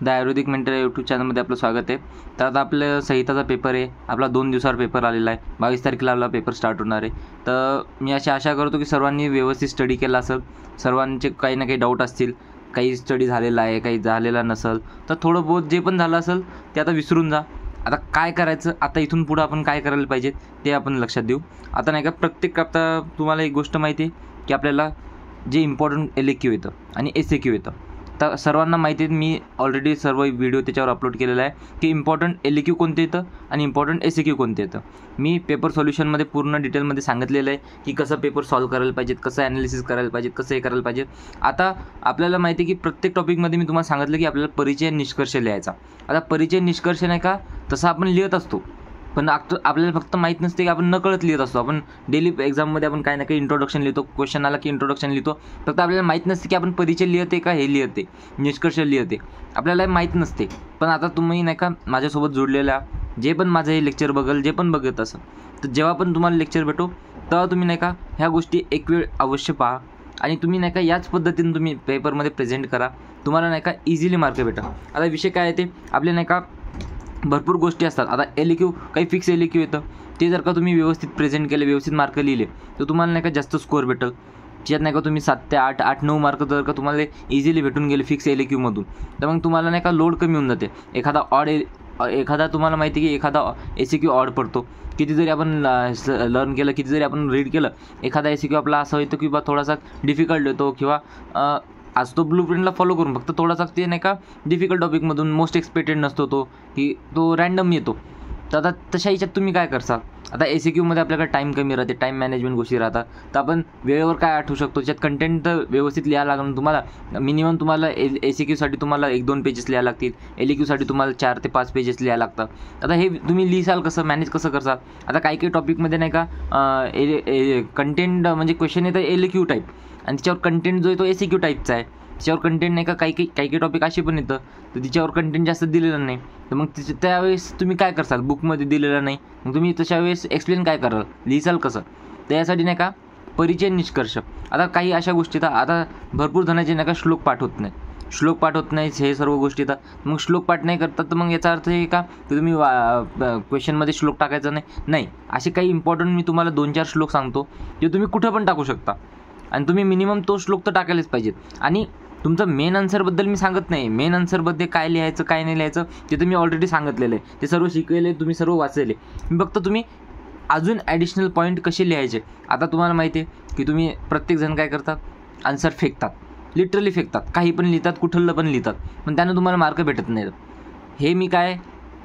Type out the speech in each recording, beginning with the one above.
The Ayurvedic mentor YouTube चॅनलमध्ये आपलं स्वागत आहे. तर आता आपलं संहिताचा पेपर आहे. आपला 2 दिवसावर पेपर आलेला आहे. 22 तारखेला आपला पेपर स्टार्ट होणार आहे. तर मी अशी आशा करतो की सर्वांनी व्यवस्थित स्टडी केला असेल. सर्वांचे काही ना काही डाऊट असतील, काही स्टडी झालेला आहे, काही झालेला नसेल, तर थोडं बहुत जे पण झालं असेल ते आता विसरून जा. आता काय करायचं, आता इथून पुढं आपण काय करायला पाहिजे ते आपण लक्षात देऊ. आता नाही का, आता तुम्हाला एक गोष्ट माहिती आहे की आपल्याला जे इम्पॉर्टंट LAQ येतं आणि SAQ येतं. तर सर्वांना माहिती आहे, मी ऑलरेडी सर्व व्हिडिओ त्याच्यावर अपलोड केलेला आहे की इम्पॉर्टंट LAQ कोणते येतं आणि इम्पॉर्टंट SAQ कोणते येतं. मी पेपर सोल्युशनमध्ये पूर्ण डिटेलमध्ये सांगितलेलं आहे की कसं पेपर सॉल्व करायला पाहिजेत, कसं ॲनालिसिस करायला पाहिजेत, कसं हे करायला पाहिजे. आता आपल्याला माहिती आहे की प्रत्येक टॉपिकमध्ये मी तुम्हाला सांगितलं की आपल्याला परिचय निष्कर्ष लिहायचा. आता परिचय निष्कर्ष नाही का, तसं आपण लिहित असतो, पण आपल्याला फक्त माहीत नसते की आपण नकळत लिहित असतो. आपण डेली एक्झाममध्ये आपण काही ना काही इंट्रोडक्शन लिहितो, क्वेश्चन आला की इंट्रोडक्शन लिहितो, फक्त आपल्याला माहीत नसते की आपण परिचय लिहिते का हे लिहिते, निष्कर्ष लिहिते, आपल्याला माहीत नसते. पण आता तुम्ही नाही का माझ्यासोबत जोडलेल्या जे पण माझं हे लेक्चर बघेल, जे पण बघत असं, तर जेव्हा पण तुम्हाला लेक्चर भेटो तेव्हा तुम्ही नाही का ह्या गोष्टी एक वेळ अवश्य पहा आणि तुम्ही नाही का याच पद्धतीने तुम्ही पेपरमध्ये प्रेझेंट करा. तुम्हाला नाही का इझिली मार्क भेटा. आता विषय काय आहे ते आपले नाही का भरपूर गोष्टी असतात. आता LAQ काही फिक्स LAQ येतं, ते जर का तुम्ही व्यवस्थित प्रेझेंट केले, व्यवस्थित मार्क लिहिले, तर तुम्हाला नाही का जास्त स्कोअर भेटेल. ज्यात नाही का तुम्ही 7 ते 8, 8-9 मार्क जर का तुम्हाला इझिली भेटून गेले फिक्स LAQमधून, तर मग तुम्हाला नाही का लोड कमी होऊन जाते. एखादा तुम्हाला माहिती आहे की एखादा SAQ ऑड पडतो. किती जरी आपण लर्न केलं, किती जरी आपण रीड केलं, एखादा SAQ आपला असं येतो की बा थोडासा डिफिकल्ट येतो किंवा आज तो ब्लू प्रिंटला फॉलो करून फक्त थोडासा ते नाही का डिफिकल्ट टॉपिकमधून मोस्ट एक्सपेक्टेड नसतो तो, की तो रँडम येतो. तर आता तशा ह्याच्यात तुम्ही काय करसाल. आता SAQमध्ये आपल्याकडे टाईम कमी राहते, टाईम मॅनेजमेंट गोष्टी राहतात, तर आपण वेळेवर काय आठवू शकतो. त्याच्यात कंटेंट तर व्यवस्थित लिहायला लागणार तुम्हाला. मिनिमम तुम्हाला SAQसाठी तुम्हाला 1-2 पेजेस लिहायला लागतील, LAQसाठी तुम्हाला 4 ते 5 पेजेस लिहायला लागतात. आता हे तुम्ही लिहिसाल कसं, मॅनेज कसं करसाल. आता काही काही टॉपिकमध्ये नाही का कंटेंट म्हणजे क्वेश्चन येतं LAQ टाईप आणि त्याच्यावर कंटेंट जो आहे तो SAQ टाईपचा आहे. त्याच्यावर कंटेंट नाही का काही टॉपिक असे पण येतं तर तिच्यावर कंटेंट जास्त दिलेलं नाही. तर मग त्यावेळेस तुम्ही काय करसाल, बुकमध्ये दिलेलं नाही, मग तुम्ही तशा वेळेस एक्सप्लेन काय कराल, लिहिसाल कसं. तर यासाठी नाही का परिचय निष्कर्ष. आता काही अशा गोष्टी तर आता भरपूर जणांचे नाही का श्लोक पाठ होत नाही, हे सर्व गोष्टी येतात. मग श्लोक पाठ नाही करतात तर मग याचा अर्थ हे का की तुम्ही क्वेश्चनमध्ये श्लोक टाकायचा नाही. असे काही इम्पॉर्टंट मी तुम्हाला 2-4 श्लोक सांगतो जे तुम्ही कुठं पण टाकू शकता आणि तुम्ही मिनिमम तो श्लोक तर टाकायलाच पाहिजेत. आणि तुमचं मेन आन्सरबद्दल मी सांगत नाही, मेन आन्सरमध्ये काय लिहायचं काय नाही लिहायचं ते तर मी ऑलरेडी सांगितलेलं आहे, ते सर्व शिकलेले, तुम्ही सर्व वाचलेले. मी फक्त तुम्ही अजून ॲडिशनल पॉईंट कसे लिहायचे. आता तुम्हाला माहिती आहे की तुम्ही प्रत्येकजण काय करतात, आन्सर फेकतात, लिटरली फेकतात, काही पण लिहितात, कुठलं पण लिहितात, पण त्यानं तुम्हाला मार्क भेटत नाहीत. हे मी काय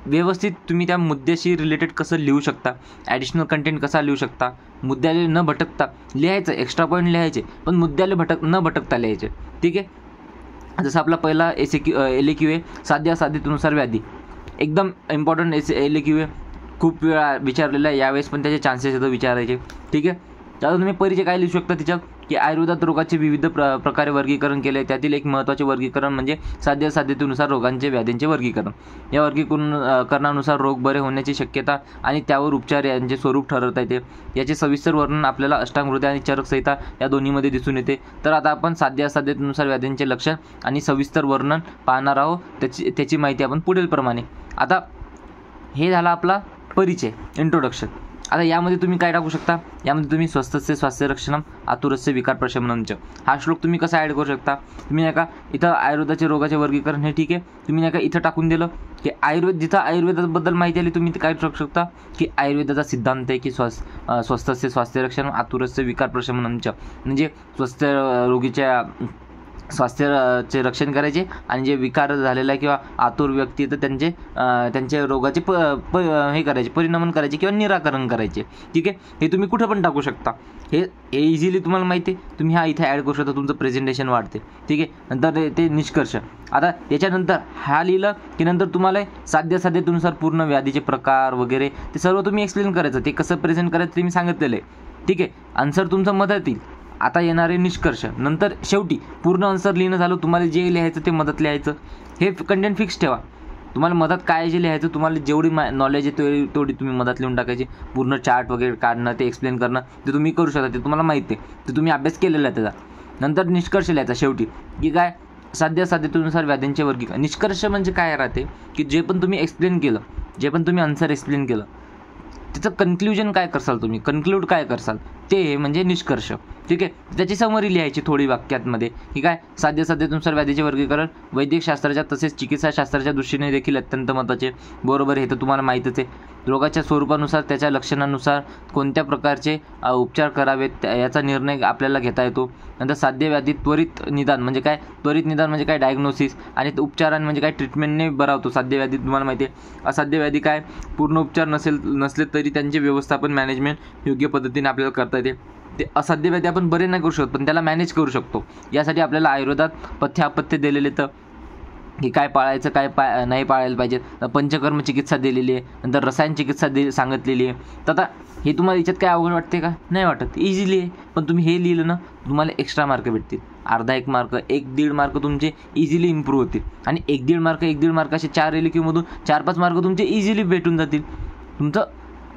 व्यवस्थित तुम्ही त्या मुद्द्याशी रिलेटेड कसं लिहू शकता, ॲडिशनल कंटेंट कसा लिहू शकता, मुद्द्याला न भटकता लिहायचं, एक्स्ट्रा पॉईंट लिहायचे पण मुद्द्याला न भटकता लिहायचे. ठीक आहे. जसं आपला पहिला LAQ आहे, साध्यतेनुसार व्याधी, एकदम इम्पॉर्टंट LAQ आहे, खूप वेळा विचारलेला आहे, यावेळेस पण त्याचे चान्सेस येतं विचारायचे. ठीक आहे. त्यात तुम्ही परिचय काय लिहू शकता त्याच्यात की आयुर्वेदात रोगाचे विविध प्रकारे वर्गीकरण केले. त्यातील एक महत्त्वाचे वर्गीकरण म्हणजे साध्यतेनुसार रोगांचे, व्याधींचे वर्गीकरण. या वर्गीकरणानुसार रोग बरे होण्याची शक्यता आणि त्यावर उपचार यांचे स्वरूप ठरवता येते. याचे सविस्तर वर्णन आपल्याला अष्टांगहृदय आणि चरक संहिता या दोन्हीमध्ये दिसून येते. तर आता आपण साध्यतेनुसार व्याधींचे लक्षण आणि सविस्तर वर्णन पाहणार आहोत. त्याची माहिती आपण पुढील प्रमाणे. आता हे झाला आपला परिचय, इंट्रोडक्शन. आता यामध्ये तुम्ही काय टाकू शकता, यामध्ये तुम्ही स्वस्थस्य स्वास्थ्य रक्षणम आतुरस्य विकार प्रशमनमच हा श्लोक तुम्ही कसा ॲड करू शकता. तुम्ही नाही का इथं आयुर्वेदाचे रोगाचे वर्गीकरण हे ठीक आहे, तुम्ही नाही का इथं टाकून दिलं की जिथं आयुर्वेदाबद्दल माहिती आली तुम्ही काय टाकू शकता की आयुर्वेदाचा सिद्धांत आहे की स्वस्थस्य स्वास्थ्य रक्षणम आतुरस्य विकार प्रशमनमच, म्हणजे स्वस्थ रोगीच्या स्वास्थ्याचे रक्षण करायचे आणि जे विकार झालेला आहे किंवा आतुर व्यक्ती तर त्यांचे रोगाचे हे करायचे, परिणमन करायचे किंवा निराकरण करायचे. ठीक आहे. हे तुम्ही कुठं पण टाकू शकता. हे इझिली तुम्हाला माहिती आहे, तुम्ही हा इथे ॲड करू शकता, तुमचं प्रेझेंटेशन वाढते. ठीक आहे. नंतर ते निष्कर्ष. आता याच्यानंतर हा लिहिलं की नंतर तुम्हाला साध्यतेनुसार पूर्ण व्याधीचे प्रकार वगैरे ते सर्व तुम्ही एक्सप्लेन करायचं, ते कसं प्रेझेंट करायचं ते मी सांगितलेलं आहे. ठीक आहे. आन्सर तुमचं मदत येईल. आता येणारे निष्कर्ष, नंतर शेवटी पूर्ण आन्सर लिहिणं झालं, तुम्हाला जे लिहायचं ते मदत लिहायचं. हे कंटेंट फिक्स ठेवा. तुम्हाला मदत काय जे लिहायचं, तुम्हाला जेवढी नॉलेज आहे तेवढी तुम्ही मदत लिहून टाकायची. पूर्ण चार्ट वगैरे काढणं, ते एक्सप्लेन करणं ते तुम्ही करू शकता, ते तुम्हाला माहिती आहे, ते तुम्ही अभ्यास केलेला आहे त्याचा. नंतर निष्कर्ष लिहायचा शेवटी की काय साध्यासाध्यतेनुसार व्याधींचे वर्गीकरण. निष्कर्ष म्हणजे काय राहते की जे पण तुम्ही एक्सप्लेन केलं, जे पण तुम्ही आन्सर एक्सप्लेन केलं त्याचं कन्क्ल्युजन काय करसाल, तुम्ही कन्क्लूड काय करसाल ते म्हणजे निष्कर्ष. ठीक आहे, त्याची समरी लिहायची थोडी वाक्यातमध्ये. ठीक आहे, साध्यतेनुसार व्याधीचे वर्गीकरण वैद्यकशास्त्राच्या तसेच चिकित्साशास्त्राच्या दृष्टीने देखील अत्यंत महत्त्वाचे. बरोबर, हे तर तुम्हाला माहीतच आहे. रोगाच्या स्वरूपानुसार त्याच्या लक्षणानुसार कोणत्या प्रकारचे उपचार करावेत याचा निर्णय आपल्याला घेता येतो. नंतर साध्य व्याधी त्वरित निदान म्हणजे काय, त्वरित निदान म्हणजे काय डायग्नोसिस, आणि उपचारां म्हणजे काय ट्रीटमेंटने बरा होतो साध्य व्याधी, तुम्हाला माहिती आहे. असाध्य व्याधी काय, पूर्ण उपचार नसले तरी त्यांचे व्यवस्थापन मॅनेजमेंट योग्य पद्धतीने आपल्याला करता येते. ते असाध्य व्याधी आपण बरे नाही करू शकत पण त्याला मॅनेज करू शकतो. यासाठी आपल्याला आयुर्वेदात पथ्य अपथ्य दिलेले तर की काय पाळायचं काय नाही पाळायला पाहिजे. पंचकर्म चिकित्सा दिलेली आहे, नंतर रसायन चिकित्सा सांगितलेली आहे. तर आता हे तुम्हाला याच्यात काय अवघड वाटते का, नाही वाटत, इझिली आहे. पण तुम्ही हे लिहिलं ना तुम्हाला एक्स्ट्रा मार्क भेटतील, अर्धा 1 मार्क 1-1.5 मार्क तुमचे इझिली इम्प्रूव्ह होतील. आणि 1-1.5 मार्क असे 4 LQ ,4-5 मार्क तुमचे इझिली भेटून जातील. तुमचं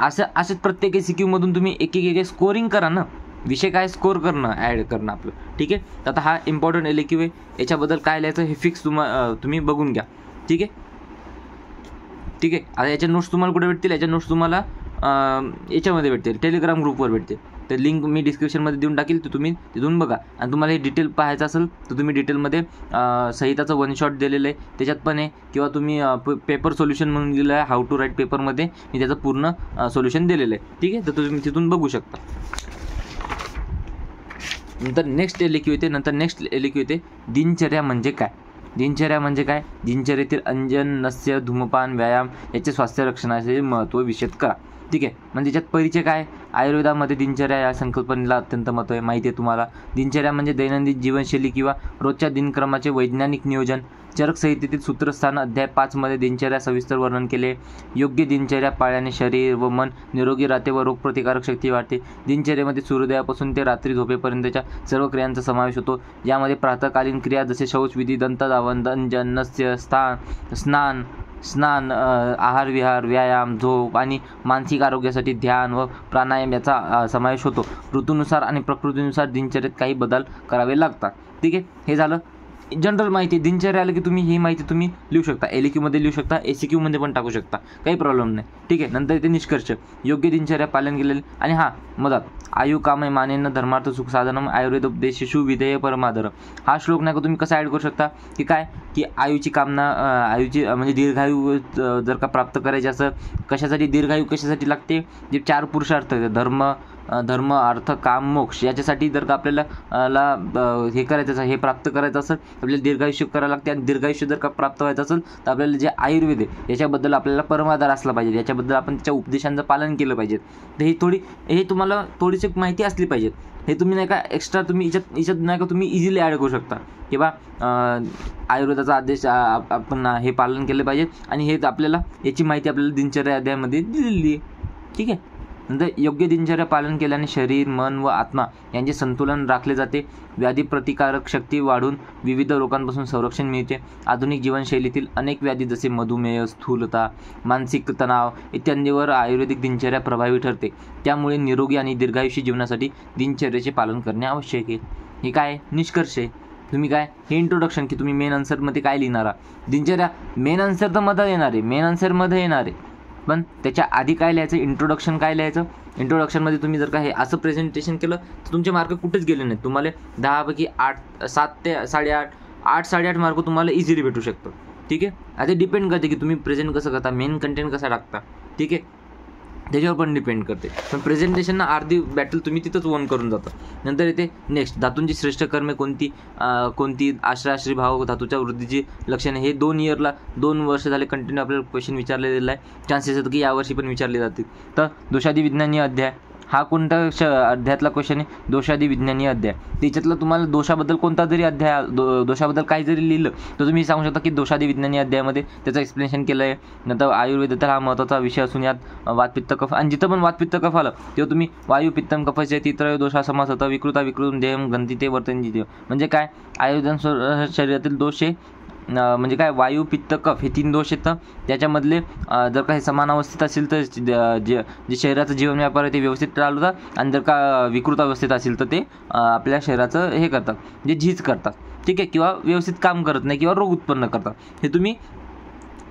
असंच प्रत्येक SQ मधून तुम्ही एक स्कोरिंग करा ना. विषय काय, स्कोर करणं, ॲड करणं आपलं. ठीक आहे, तर आता हा इम्पॉर्टंट LQ आहे. याच्याबद्दल काय लिहायचं हे फिक्स तुम्ही बघून घ्या. ठीक आहे. आता याच्या नोट्स तुम्हाला कुठे भेटतील, याच्या नोट्स तुम्हाला याच्यामध्ये भेटतील, टेलिग्राम ग्रुपवर भेटतील. तर लिंक मी डिस्क्रिप्शनमध्ये देऊन टाकेल, तर तुम्ही तिथून बघा. आणि तुम्हाला हे डिटेल पाहायचं असेल तर तुम्ही डिटेलमध्ये संहिताचं 1 शॉट दिलेलं आहे त्याच्यात पण आहे, किंवा तुम्ही पेपर सोल्युशन म्हणून दिलं आहे, हाऊ टू राईट पेपरमध्ये मी त्याचं पूर्ण सोल्युशन दिलेलं आहे. ठीक आहे, तर तुम्ही तिथून बघू शकता. नंतर नेक्स्ट LQ येते. दिनचर्या म्हणजे काय. दिनचर्येतील अंजन, नस्य, धूमपान, व्यायाम याचे स्वास्थ्य रक्षणाचे महत्त्व विशद करा. ठीक आहे, म्हणजे त्याच्यात परिचय काय, आयुर्वेदामध्ये दिनचर्या या संकल्पनेला अत्यंत महत्त्व आहे, माहिती आहे तुम्हाला. दिनचर्या म्हणजे दैनंदिन जीवनशैली किंवा रोजच्या दिनक्रमाचे वैज्ञानिक नियोजन. चरक संहितेतील सूत्रस्थान अध्याय 5 मध्ये दिनचर्या सविस्तर वर्णन केले. योग्य दिनचर्या पाळल्याने शरीर व मन निरोगी राहते व रोगप्रतिकारक शक्ती वाढते. दिनचर्येमध्ये सूर्योदयापासून ते रात्री झोपेपर्यंतच्या सर्व क्रियांचा समावेश होतो. यामध्ये प्रातःकालीन क्रिया जसे शौचविधी, दंतधावन, दंजन, नस्य, स्नान, आहार विहार, व्यायाम, झोप आणि मानसिक आरोग्यासाठी ध्यान व प्राणायाम याचा समावेश होतो. ऋतूनुसार आणि प्रकृतीनुसार दिनचर्येत काही बदल करावे लागतात. ठीक आहे, हे झालं जनरल माहिती. दिनचर्या आलं की तुम्ही ही माहिती तुम्ही लिहू शकता, LQ मध्ये लिहू शकता, SQ मध्ये पण टाकू शकता, काही प्रॉब्लेम नाही. ठीक आहे, नंतर इथे निष्कर्ष, योग्य दिनचर्या पालन केलेले. आणि हां, मधात आयु कामय मानेन धर्मार्थ सुख साधनम आयुर्वेद उपदेशेषु विधेय परमादर. हा श्लोक नाही का तुम्ही कसा ॲड करू शकता की काय, की आयुची कामना, आयुची म्हणजे दीर्घायू जर का प्राप्त करायची असं, कशासाठी दीर्घायू कशासाठी लागते, जे 4 पुरुषार्थ धर्म अर्थ काम मोक्ष याच्यासाठी जर का आपल्याला हे करायचं हे प्राप्त करायचं असेल आपल्याला दीर्घायुष्य करावं लागते. आणि दीर्घायुष्य जर का प्राप्त व्हायचं असेल तर आपल्याला जे आयुर्वेद आहे याच्याबद्दल आपल्याला परमाधार असला पाहिजे, याच्याबद्दल आपण त्याच्या उपदेशांचं पालन केलं पाहिजे. तर हे तुम्हाला थोडीशी माहिती असली पाहिजे. हे तुम्ही नाही का एक्स्ट्रा तुम्ही याच्यात नाही का तुम्ही इझिली ॲड करू शकता किंवा आयुर्वेदाचा आदेश आपण हे पालन केलं पाहिजे. आणि हे आपल्याला याची माहिती आपल्याला दिनचर्या अध्यायामध्ये दिलेली आहे. ठीक आहे, नंतर योग्य दिनचर्या पालन केल्याने शरीर, मन व आत्मा यांचे संतुलन राखले जाते. व्याधी प्रतिकारक शक्ती वाढून विविध रोगांपासून संरक्षण मिळते. आधुनिक जीवनशैलीतील अनेक व्याधी जसे मधुमेह, स्थूलता, मानसिक तणाव इत्यादींवर आयुर्वेदिक दिनचर्या प्रभावी ठरते. त्यामुळे निरोगी आणि दीर्घायुषी जीवनासाठी दिनचर्येचे पालन करणे आवश्यक आहे. हे काय निष्कर्ष आहे. तुम्ही काय हे इंट्रोडक्शन की तुम्ही मेन आन्सरमध्ये काय लिहिणार, दिनचर्या मेन आन्सर तर मध्ये येणार आहे, मेन आन्सरमध्ये येणार आहे. पण त्याच्या आधी काय लिहायचं, इंट्रोडक्शन काय लिहायचं. इंट्रोडक्शनमध्ये तुम्ही जर का हे असं प्रेझेंटेशन केलं तर तुमचे मार्क कुठेच गेले नाहीत. तुम्हाला 10 पैकी 7 ते 8.5 मार्क तुम्हाला इझिली भेटू शकतं. ठीक आहे, आता डिपेंड करते की तुम्ही प्रेझेंट कसं करता, मेन कंटेंट कसा टाकता. ठीक आहे, त्याच्यावर पण डिपेंड करते. पण प्रेझेंटेशनना अर्धी बॅटल तुम्ही तिथंच वॉन करून जाता. नंतर येते नेक्स्ट, धातूंची श्रेष्ठ कर्मे कोणती आश्रय भाव धातूच्या वृद्धीची लक्षणे. हे 2 वर्ष झाले कंटिन्यू आपल्याला क्वेश्चन विचारलेला आहे. चान्सेस आहेत की यावर्षी पण विचारले जातील. तर दोषादी विज्ञानीय अध्याय हा कोणता अध्यायातला क्वेश्चन आहे, दोषादी विज्ञानीय अध्याय. त्याच्यातलं तुम्हाला दोषाबद्दल कोणता जरी अध्याय दोषाबद्दल काही जरी लिहिलं तर तुम्ही सांगू शकता की दोषादी विज्ञानीय अध्यायामध्ये त्याचं एक्सप्लेनेशन केलं आहे. नंतर आयुर्वेदातील हा महत्त्वाचा विषय असून यात वातपित्त कफ, आणि जिथं पण वातपित्त कफ आलं तेव्हा तुम्ही वायू पित्तम कफचे तित्रय दोषा समास होता विकृता देहम गंती ते वर्तन म्हणजे काय, आयुर्वेद शरीरातील दोष आहे म्हणजे काय, वायू पित्त कफ हे 3 दोष येतं. त्याच्यामधले जर का हे समान अवस्थेत असेल तर जे शरीराचं जीवन व्यापार आहे ते व्यवस्थित चालवतात. आणि जर का विकृत अवस्थेत असेल तर ते आपल्या शरीराचं हे करतात, जे झीज करतात. ठीक आहे, किंवा व्यवस्थित काम करत नाही किंवा रोग उत्पन्न करतात. हे तुम्ही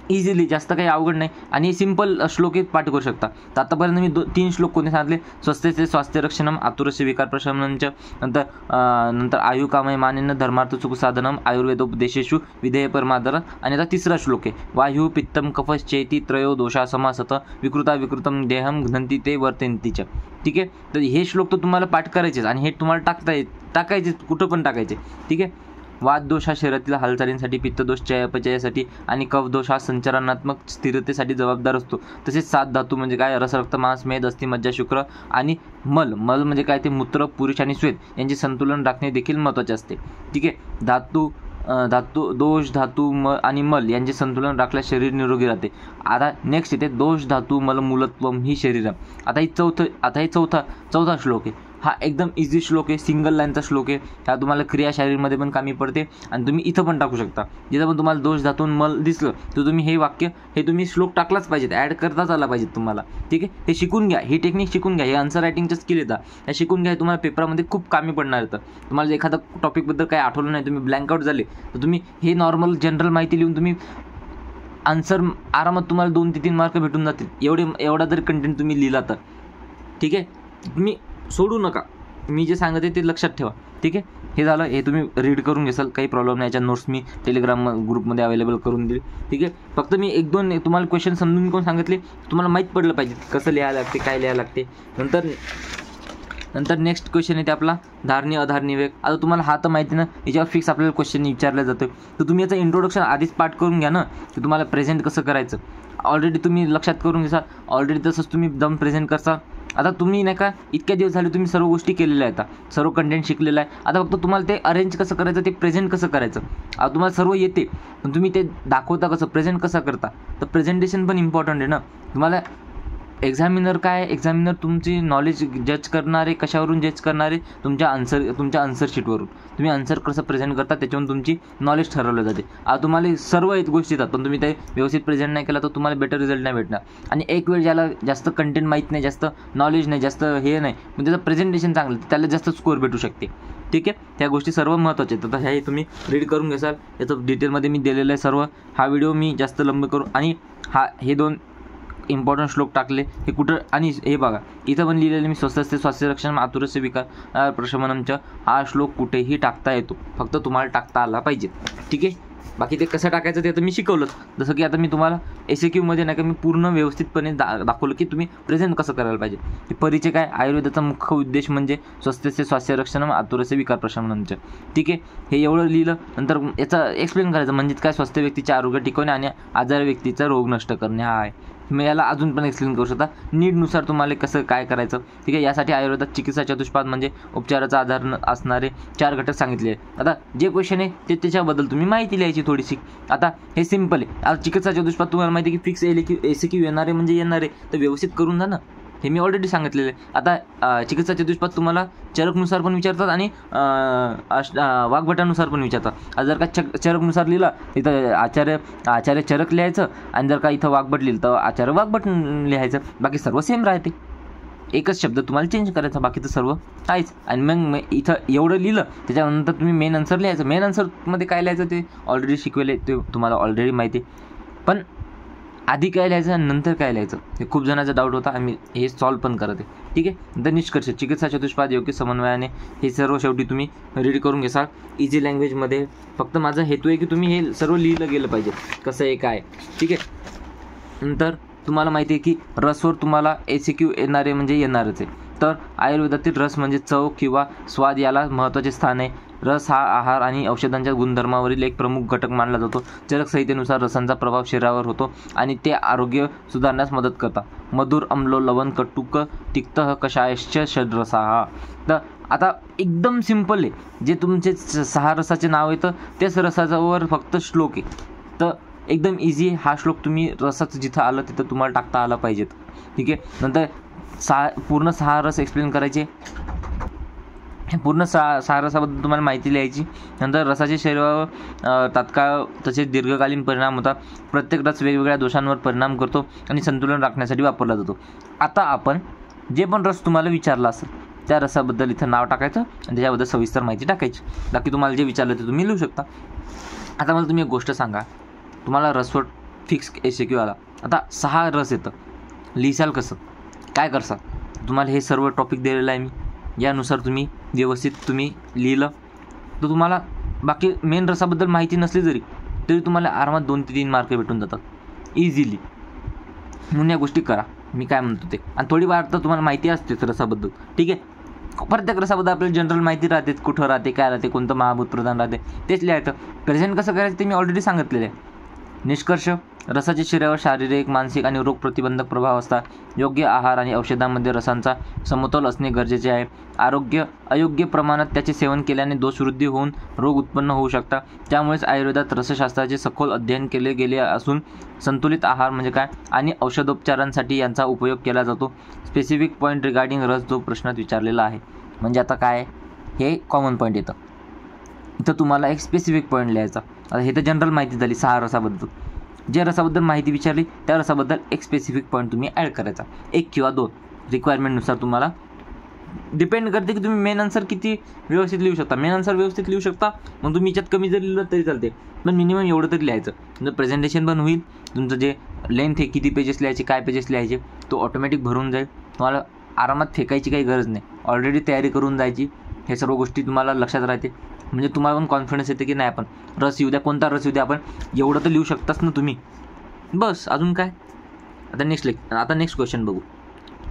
इझिली, जास्त काही अवघड नाही आणि सिंपल श्लोक पाठ करू शकता. तर आतापर्यंत मी 3 श्लोक कोणते सांगितले? स्वस्थस्य स्वास्थ्य रक्षणम, आतुरस्य विकार प्रशमनंच, नंतर आयु कामय मानेन धर्मार्थ सुख साधनम, आयुर्वेदोपदेशेषु विधेय परमादर. आणि आता 3रा श्लोक आहे, वायु पित्तम कफश्चेती त्रयो दोषा समासत, विकृता विकृतम देहम घ्नन्ति ते वर्तन्तीच. ठीक आहे, तर हे श्लोक तर तुम्हाला पाठ करायचेच आणि हे तुम्हाला टाकायचे कुठं पण टाकायचे. ठीक आहे. वात दोष हा शरीरातील हालचालींसाठी, पित्तदोष चयापचयासाठी आणि कफदोष हा संचरणात्मक स्थिरतेसाठी जबाबदार असतो. तसेच 7 धातू म्हणजे काय? रस, रक्त, मांस, मेद, अस्थि, मज्जा, शुक्र आणि मल म्हणजे काय? ते मूत्र, पुरुष आणि श्वेत यांचे संतुलन राखणे देखील महत्त्वाचे असते. ठीक आहे. दोष, धातू आणि मल यांचे संतुलन राखल्यास शरीर निरोगी राहते. आता नेक्स्ट येते दोष, धातू, मल, मूलत्वम ही शरीरम. आता हे चौथा श्लोक आहे. हा एकदम इझी श्लोक आहे, सिंगल लाईनचा श्लोक आहे. हा तुम्हाला क्रिया शारीरमध्ये पण कामी पडते आणि तुम्ही इथं पण टाकू शकता. जिथं पण तुम्हाला दोष, धातू, मल दिसलं तर तुम्ही हे वाक्य, हे तुम्ही श्लोक टाकलाच पाहिजेत, ॲड करताच आला पाहिजेत तुम्हाला. ठीक आहे, हे शिकून घ्या, ही टेक्निक शिकून घ्या. हे आन्सर रायटिंगचं स्किल येतं, हे शिकून घ्या. तुम्हाला पेपरामध्ये खूप कामी पडणार येतं. तुम्हाला एखादा टॉपिकबद्दल काही आठवलं नाही, तुम्ही ब्लँक आउट झाले, तर तुम्ही हे नॉर्मल जनरल माहिती लिहून तुम्ही आन्सर आरामात तुम्हाला 2 ते 3 मार्क भेटून जातील. एवढा जर कंटेंट तुम्ही लिहिला तर. ठीक आहे, तुम्ही सोडू नका, मी जे सांगते ते लक्षात ठेवा. ठीक आहे, हे झालं, हे तुम्ही रीड करून घेसाल, काही प्रॉब्लेम नाही. याच्या नोट्स मी टेलिग्राम ग्रुपमध्ये अवेलेबल करून देईल. ठीक आहे, फक्त मी 1-2 तुम्हाला क्वेश्चन समजून कोण सांगितले, तुम्हाला माहीत पडलं पाहिजे कसं लिहायला लागते, काय लिहायला लागते. नंतर नेक्स्ट क्वेश्चन येते आपला धारणी अधारणी वेग. आता तुम्हाला हा तर माहिती ना, याच्यावर फिक्स आपल्याला क्वेश्चन विचारला जातो. तर तुम्ही याचं इंट्रोडक्शन आधीच पाठ करून घ्या ना, की तुम्हाला प्रेझेंट कसं करायचं. ऑलरेडी तुम्ही लक्षात करून घ्याल, ऑलरेडी तसंच तुम्ही दम प्रेझेंट करता. आता तुम्ही नाही का इतक्या दिवस झाले तुम्ही सर्व गोष्टी केलेल्या आहेत, सर्व कंटेंट शिकलेलं आहे. आता फक्त तुम्हाला ते अरेंज कसं करायचं, ते प्रेझेंट कसं करायचं, आता तुम्हाला सर्व येते, पण तुम्ही ते दाखवता कसं, प्रेझेंट कसं करता. तर प्रेझेंटेशन पण इम्पॉर्टंट आहे ना. तुम्हाला एक्झामिनर तुमची नॉलेज जज करणारे कशावरून जज करणारे? तुमच्या आन्सर शीटवरून. तुम्ही आन्सर कसं प्रेझेंट करता त्याच्यावरून तुमची नॉलेज ठरवलं जाते. आता तुम्हाला सर्व गोष्टी येतात, पण तुम्ही ते व्यवस्थित प्रेझेंट नाही केला तर तुम्हाला बेटर रिझल्ट नाही भेटणार. आणि एक वेळ ज्याला जास्त कंटेंट माहीत नाही, जास्त नॉलेज नाही, जास्त हे नाही, पण त्याचं प्रेझेंटेशन चांगलं, त्याला जास्त स्कोअर भेटू शकते. ठीक आहे, त्या गोष्टी सर्व महत्त्वाच्या आहेत. तर हे तुम्ही रीड करून घ्याल, याचं डिटेलमध्ये मी दिलेलं आहे सर्व. हा व्हिडिओ मी जास्त लंब करून आणि हे 2 इम्पॉर्टंट श्लोक टाकले, हे कुठं, आणि हे बघा इथं पण लिहिलेलं मी स्वस्तस्य स्वास्थ्य रक्षण आतुरस्य विकार प्रशमनमच्या. हा श्लोक कुठेही टाकता येतो, फक्त तुम्हाला टाकता आला पाहिजे. ठीक आहे, बाकी ते कसं टाकायचं ते आता मी शिकवलं. जसं की आता मी तुम्हाला SAQ नाही का मी पूर्ण व्यवस्थितपणे दाखवलं की तुम्ही प्रेझेंट कसं करायला पाहिजे. हे परिचय काय? आयुर्वेदाचा मुख्य उद्देश म्हणजे स्वस्तस्य स्वास्थ्य रक्षण आतुरस्य विकार प्रशमनमच्या. ठीक आहे, हे एवढं लिहिलं. नंतर याचा एक्सप्लेन करायचं म्हणजे काय? स्वस्थ व्यक्तीचे आरोग्य टिकवणे आणि आजारी व्यक्तीचा रोग नष्ट करणे हा आहे. मी याला अजून पण एक्सप्लेन करू शकता नीडनुसार तुम्हाला कसं काय करायचं. ठीक आहे, यासाठी आयुर्वेदात चिकित्सा चतुष्पाद म्हणजे उपचाराचा आधार असणारे 4 घटक सांगितले आहेत. आता जे क्वेश्चन आहे ते त्याच्याबद्दल तुम्ही माहिती लिहायची थोडीशी. आता हे सिम्पल आहे. आता चिकित्सा चतुष्पाद तुम्हाला माहिती आहे की फिक्स SAQ येणार आहे म्हणजे येणार आहे, तर व्यवस्थित करून जा ना. हे मी ऑलरेडी सांगितलेलं आहे. आता चिकित्सा चतुष्पाद तुम्हाला चरकनुसार पण विचारतात आणि वाग्भटानुसार पण विचारतात. आता जर का चरकनुसार लिहिला इथं आचार्य चरक लिहायचं, आणि जर का इथं वाग्भट लिहिलं तर आचार्य वाग्भट लिहायचं. बाकी सर्व सेम राहते, एकच शब्द तुम्हाला चेंज करायचा, बाकीचं सर्व आहेच. आणि मग इथं एवढं लिहिलं त्याच्यानंतर तुम्ही मेन आन्सर लिहायचं. मेन आन्सरमध्ये काय लिहायचं ते ऑलरेडी शिकवले, ते तुम्हाला ऑलरेडी माहिती आहे. पण आधी काय लिहायचं आणि नंतर काय लिहायचं हे खूप जणांचा डाऊट होता, आणि हे सॉल्व पण करत आहे. ठीक आहे, नंतर निष्कर्ष चिकित्सा चतुष्पाद योग्य समन्वयाने हे सर्व शेवटी तुम्ही रीड करून घ्याल इझी लँग्वेजमध्ये. फक्त माझा हेतू आहे की तुम्ही हे सर्व लिहिलं गेलं पाहिजे कसं आहे काय. ठीक आहे, नंतर तुम्हाला माहिती आहे की रसवर तुम्हाला SAQ येणारे म्हणजे येणारच आहे. तर आयुर्वेदातील रस म्हणजे चव किंवा स्वाद याला महत्त्वाचे स्थान आहे. रस हा आहार आणि औषधांच्या गुणधर्मावरील एक प्रमुख घटक मानला जातो. चरक संहितेनुसार रसांचा प्रभाव शरीरावर होतो आणि ते आरोग्य सुधारण्यास मदत करतात. मधुर, अम्ल, लवण, कटुक, तिक्त, कषायश्च षड्रसाः. तर आता एकदम सिम्पल आहे, जे तुमचे 6 रसाचे नाव येतं त्याच रसावर फक्त श्लोक आहे. तर एकदम इझी आहे हा श्लोक. तुम्ही रसाचं जिथं आलं तिथं तुम्हाला टाकता आला पाहिजेत. ठीक आहे, नंतर पूर्ण 6 रस एक्सप्लेन करायचे. पूर्ण 6 रसाबद्दल तुम्हाला माहिती लिहायची. नंतर रसाचे शरीरावर तात्काळ तसेच दीर्घकालीन परिणाम होतात. प्रत्येक रस वेगवेगळ्या दोषांवर परिणाम करतो आणि संतुलन राखण्यासाठी वापरला जातो. आता आपण जे पण रस तुम्हाला विचारला असेल त्या रसाबद्दल इथं नाव टाकायचं आणि त्याच्याबद्दल सविस्तर माहिती टाकायची. बाकी तुम्हाला जे विचारलं ते तुम्ही लिहू शकता. आता मला तुम्ही एक गोष्ट सांगा, तुम्हाला रसवट फिक्स SAQ आला, आता 6 रस येतं, लिहिसाल कसं, काय करसाल? तुम्हाला हे सर्व टॉपिक दिलेलं आहे मी, यानुसार तुम्ही व्यवस्थित तुम्ही लिहिलं तर तुम्हाला बाकी मेन रसाबद्दल माहिती नसली तरी तुम्हाला आरामात 2 ते 3 मार्क भेटून जातात इझिली. म्हणून या गोष्टी करा, मी काय म्हणतो ते. आणि थोडीफार तर तुम्हाला माहिती असतेच रसाबद्दल, ठीक आहे. प्रत्येक रसाबद्दल आपल्याला जनरल माहिती राहते, कुठं राहते, काय राहते, कोणतं महाभूत प्रधान राहते, तेच लिहायचं. प्रेझेंट कसं करायचं ते मी ऑलरेडी सांगितलेलं आहे. निष्कर्ष, रसाच्या शरीरावर शारीरिक, मानसिक आणि रोगप्रतिबंधक प्रभाव असतात. योग्य आहार आणि औषधांमध्ये रसांचा समतोल असणे गरजेचे आहे. अयोग्य प्रमाणात त्याचे सेवन केल्याने दोषवृद्धी होऊन रोग उत्पन्न होऊ शकतात. त्यामुळेच आयुर्वेदात रसशास्त्राचे सखोल अध्ययन केले गेले असून संतुलित आहार म्हणजे काय आणि औषधोपचारांसाठी यांचा उपयोग केला जातो. स्पेसिफिक पॉईंट रिगार्डिंग रस जो प्रश्नात विचारलेला आहे, म्हणजे आता काय हे कॉमन पॉईंट येतं, इथं तुम्हाला एक स्पेसिफिक पॉईंट लिहायचा. आता हे तर जनरल माहिती झाली 6 रसाबद्दल. जे रसाबद्दल माहिती विचारली त्या रसाबद्दल एक स्पेसिफिक पॉईंट तुम्ही ॲड करायचा, 1 किंवा 2 रिक्वायरमेंटनुसार. तुम्हाला डिपेंड करते की तुम्ही मेन आन्सर किती व्यवस्थित लिहू शकता. मेन आन्सर व्यवस्थित लिहू शकता, मग तुम्ही याच्यात कमी जरी लिहिलं तरी चालते, पण मिनिमम एवढं तरी लिहायचं. तुमचं प्रेझेंटेशन पण होईल, तुमचं जे लेंथ आहे, किती पेजेस लिहायचे, काय पेजेस लिहायचे, तो ऑटोमॅटिक भरून जाईल. तुम्हाला आरामात फेकायची काही गरज नाही, ऑलरेडी तयारी करून जायची. हे सर्व गोष्टी तुम्हाला लक्षात राहते, म्हणजे तुम्हाला पण कॉन्फिडन्स येते की नाही आपण रस येऊ द्या, कोणता रस येऊ द्या, आपण एवढं तर लिहू शकताच ना तुम्ही. बस, अजून काय. आता नेक्स्ट क्वेश्चन बघू.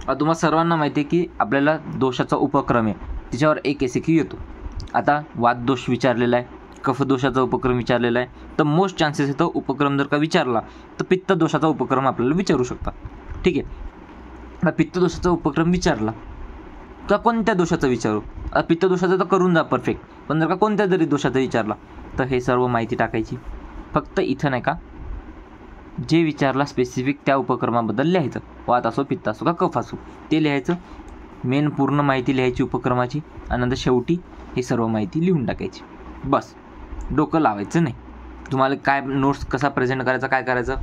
तुम्हाला सर्वांना माहिती आहे की आपल्याला दोषाचा उपक्रम आहे, तिच्यावर एक SAQ येतो. आता वातदोष विचारलेला आहे, कफदोषाचा उपक्रम विचारलेला आहे, तर मोस्ट चान्सेस येतं उपक्रम जर का विचारला तर पित्तदोषाचा उपक्रम आपल्याला विचारू शकतात, ठीक आहे. आता पित्तदोषाचा उपक्रम विचारला तर कोणत्या दोषाचा विचारू? पित्तदोषाचा तर करून जा परफेक्ट, पण जर का कोणत्या जरी दोषाचा विचारला तर हे सर्व माहिती टाकायची. फक्त इथं नाही का जे विचारला स्पेसिफिक त्या उपक्रमाबद्दल लिहायचं, वात असो, पित्त असो का कफ असो ते लिहायचं. मेन पूर्ण माहिती लिहायची उपक्रमाची, आणि नंतर शेवटी हे सर्व माहिती लिहून टाकायची. बस, डोकं लावायचं नाही. तुम्हाला काय नोट्स कसा प्रेझेंट करायचा, काय करायचं,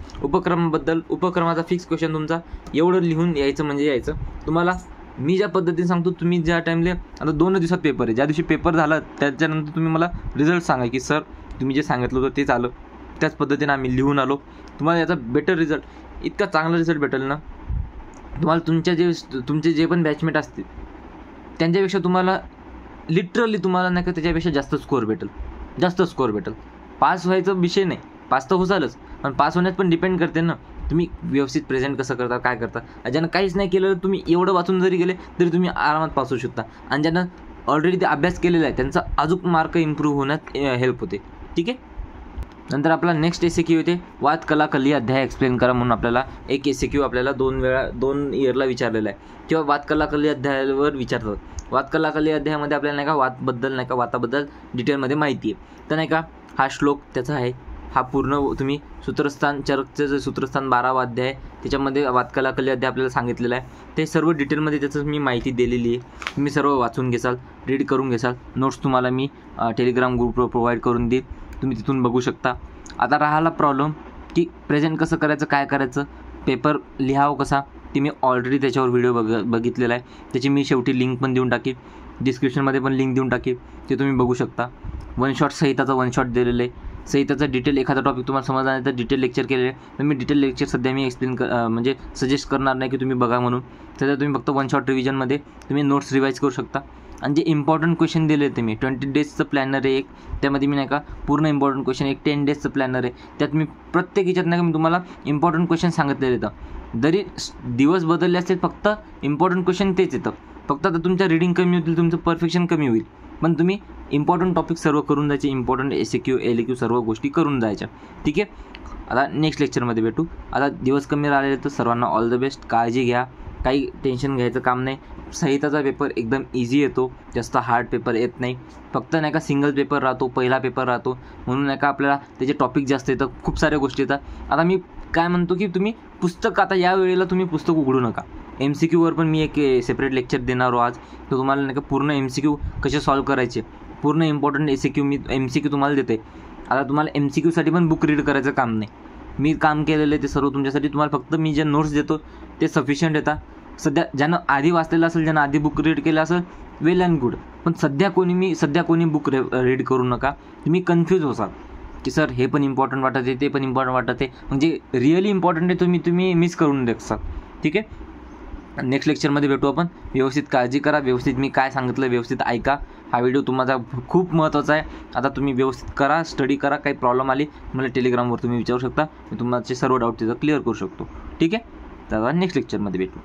उपक्रमाचा फिक्स क्वेश्चन तुमचा एवढं लिहून यायचं म्हणजे यायचं. तुम्हाला मी ज्या पद्धतीने सांगतो, तुम्ही ज्या टाईमला आता 2 दिवसात पेपर आहे, ज्या दिवशी पेपर झाला त्याच्यानंतर तुम्ही मला रिझल्ट सांगा की सर तुम्ही जे सांगितलं होतं तेच आलं, त्याच पद्धतीने आम्ही लिहून आलो. तुम्हाला याचा बेटर रिझल्ट, इतका चांगला रिझल्ट भेटेल ना तुम्हाला. तुमचे जे पण बॅचमेट असतील त्यांच्यापेक्षा तुम्हाला लिटरली तुम्हाला नाही का त्याच्यापेक्षा जास्त स्कोअर भेटेल. पास व्हायचा विषय नाही, पास तर होसालच, पण पास होण्यात पण डिपेंड करते ना तुम्ही व्यवस्थित प्रेझेंट कसं करता, काय करता. ज्यानं काहीच नाही केलं तुम्ही एवढं वाचून जरी गेले तरी तुम्ही आरामात पास होऊ शकता, आणि ज्यांना ऑलरेडी ते अभ्यास केलेला आहे त्यांचा अजून मार्क इम्प्रूव्ह होण्यात हेल्प होते, ठीक आहे. नंतर आपला नेक्स्ट SAQ होते वात कला कली अध्याय एक्सप्लेन करा. म्हणून आपल्याला एक SAQ आपल्याला 2 इयरला विचारलेला आहे, किंवा वात कला कली अध्यायावर विचारतात. वात कला कली अध्यायामध्ये आपल्याला नाही का वाताबद्दल डिटेलमध्ये माहिती आहे. तर नाही का हा श्लोक त्याचा आहे, हा पूर्ण तुम्ही चरकचं जे सूत्रस्थान 12वा अध्याय त्याच्यामध्ये वात कला कली अध्याय आपल्याला सांगितलेला आहे. ते सर्व डिटेलमध्ये त्याचं मी माहिती दिलेली आहे. तुम्ही सर्व वाचून घेसाल, रीड करून घेसाल. नोट्स तुम्हाला मी टेलिग्राम ग्रुपवर प्रोव्हाइड करून देईल, तुम्ही तिथून बघू शकता. आता राहिला प्रॉब्लेम की प्रेझेंट कसं करायचं, काय करायचं, पेपर लिहावं कसा, ते मी ऑलरेडी त्याच्यावर व्हिडिओ बघितलेला आहे. त्याची मी शेवटी लिंक पण देऊन टाकीन, डिस्क्रिप्शनमध्ये पण लिंक देऊन टाकीन, ते तुम्ही बघू शकता. संहिताचा 1 शॉट दिलेलं आहे. संहिताचं डिटेल एखादा टॉपिक तुम्हाला समजला नाही तर डिटेल लेक्चर केलेलं आहे, तर मी डिटेल लेक्चर सध्या मी म्हणजे सजेस्ट करणार नाही की तुम्ही बघा म्हणून. सध्या तुम्ही फक्त 1 शॉट रिव्हिजनमध्ये तुम्ही नोट्स रिवाईज करू शकता. आणि जे इम्पॉर्टंट क्वेश्चन दिले ते मी 20 डेजचं प्लॅनर आहे एक, त्यामध्ये मी नाही का पूर्ण इम्पॉर्टंट क्वेश्चन, एक 10 डेजचं प्लॅनर आहे, त्यात मी प्रत्येक ह्याच्यात नाही का मी तुम्हाला इम्पॉर्टंट क्वेश्चन सांगितलेलं येतं. जरी दिवस बदलले असतील फक्त इम्पॉर्टंट क्वेश्चन तेच येतं. फक्त आता तुमच्या रीडिंग कमी होतील, तुमचं परफेक्शन कमी होईल, पण तुम्ही इम्पॉर्टंट टॉपिक सर्व करून जायचे, इम्पॉर्टंट SAQ LAQ सर्व गोष्टी करून जायच्या, ठीक आहे. आता नेक्स्ट लेक्चरमध्ये भेटू. आता दिवस कमी राहिलेले तर सर्वांना ऑल द बेस्ट, काळजी घ्या, काही टेन्शन घ्यायचं काम नाही. संहिताचा पेपर एकदम इझी येतो, जास्त हार्ड पेपर येत नाही. फक्त नाही का सिंगल पेपर राहतो, पहिला पेपर राहतो, म्हणून नाही का आपल्याला त्याचे टॉपिक जास्त येतं, खूप साऱ्या गोष्टी येतात. आता मी काय म्हणतो की तुम्ही पुस्तक, आता या वेळेला तुम्ही पुस्तक उघडू नका. MCQवर पण मी एक सेपरेट लेक्चर देणार आहो आज, तर तुम्हाला नाही का पूर्ण MCQ कसे सॉल्व करायचे, पूर्ण इम्पॉर्टंट SAQ मी MCQ तुम्हाला देते. आता तुम्हाला MCQसाठी पण बुक रीड करायचं काम नाही, मी काम केलेलं आहे ते सर्व तुमच्यासाठी. तुम्हाला फक्त मी जे नोट्स देतो ते सफिशियंट येतात. सध्या ज्यानं आधी वाचलेलं असेल, ज्यानं आधी बुक रीड केलं असेल, वेल अँड गुड. पण सध्या कोणी बुक रीड करू नका. तुम्ही कन्फ्यूज होसाल की सर हे पण इम्पॉर्टंट वाटत आहे, ते पण इम्पॉर्टंट वाटत आहे, म्हणजे रिअली इम्पॉर्टंट आहे तुम्ही मिस करून द्याल. ठीक आहे. नेक्स्ट लेक्चरमध्ये भेटू आपण. व्यवस्थित काळजी करा, व्यवस्थित मी काय सांगितलं व्यवस्थित ऐका. हा व्हिडिओ तुम्हाला खूप महत्त्वाचा आहे. आता तुम्ही व्यवस्थित करा, स्टडी करा. काही प्रॉब्लेम आली मला टेलिग्रामवर तुम्ही विचारू शकता, मी तुमचे सर्व डाऊट तिथं क्लिअर करू शकतो. ठीक आहे. तर नेक्स्ट लेक्चरमध्ये भेटू.